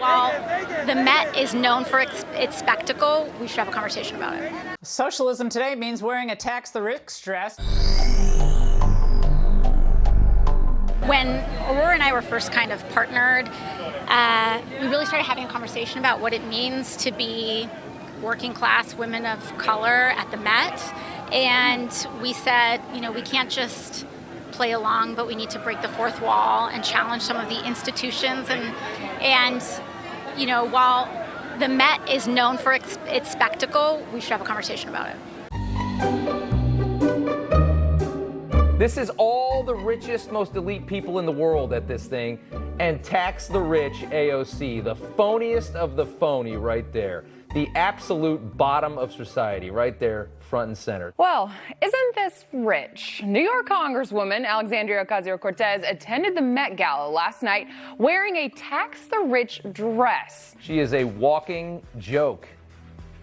While the Met is known for its spectacle, we should have a conversation about it. Socialism today means wearing a tax the rich dress. When Aurora and I were first kind of partnered, we really started having a conversation about what it means to be working class women of color at the Met. And we said, we can't just play along, but we need to break the fourth wall and challenge some of the institutions. And while the Met is known for its spectacle, we should have a conversation about it. This is all the richest, most elite people in the world at this thing, and tax the rich AOC, the phoniest of the phony right there. The absolute bottom of society right there, front and center. Well, isn't this rich? New York Congresswoman Alexandria Ocasio-Cortez attended the Met Gala last night wearing a tax the rich dress. She is a walking joke.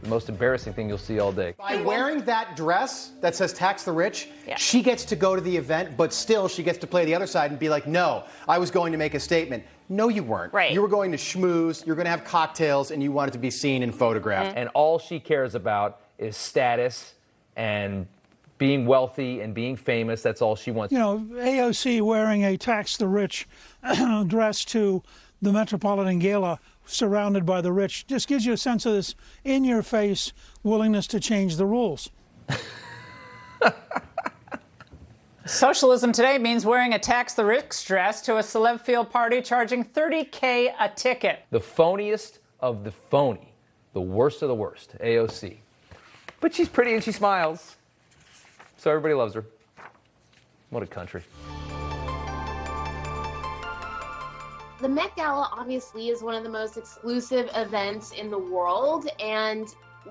The most embarrassing thing you'll see all day. By wearing that dress that says tax the rich, Yeah. she gets to go to the event, but still she gets to play the other side and be like, no, I was going to make a statement. No, you weren't. Right. You were going to schmooze, you're going to have cocktails, and you wanted to be seen and photographed. And all she cares about is status and being wealthy and being famous. That's all she wants. AOC wearing a tax the rich dress to the Metropolitan Gala, surrounded by the rich, just gives you a sense of this in-your-face willingness to change the rules. Socialism today means wearing a tax the rich dress to a celeb field party charging $30K a ticket. The phoniest of the phony. The worst of the worst. AOC. But she's pretty and she smiles. So everybody loves her. What a country. The Met Gala obviously is one of the most exclusive events in the world, and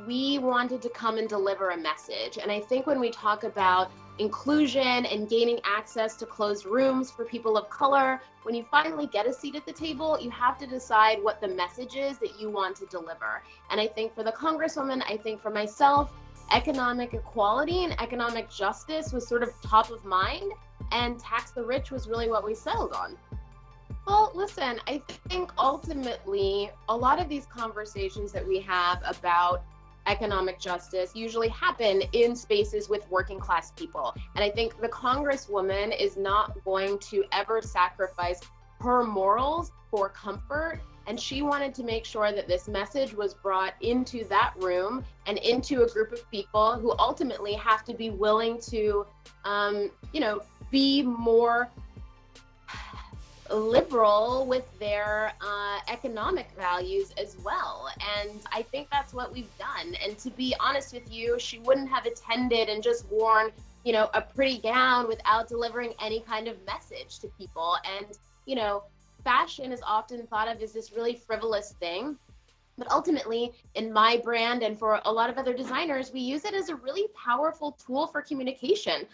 we wanted to come and deliver a message. And I think when we talk about inclusion and gaining access to closed rooms for people of color, when you finally get a seat at the table, you have to decide what the message is that you want to deliver. And I think for the Congresswoman, I think for myself, economic equality and economic justice was sort of top of mind, and tax the rich was really what we settled on. Well, listen, I think ultimately a lot of these conversations that we have about economic justice usually happen in spaces with working class people. And I think the Congresswoman is not going to ever sacrifice her morals for comfort. And she wanted to make sure that this message was brought into that room and into a group of people who ultimately have to be willing to, be more liberal with their economic values as well. And I think that's what we've done. And to be honest with you, she wouldn't have attended and just worn, a pretty gown without delivering any kind of message to people. And, fashion is often thought of as this really frivolous thing. But ultimately, in my brand and for a lot of other designers, we use it as a really powerful tool for communication.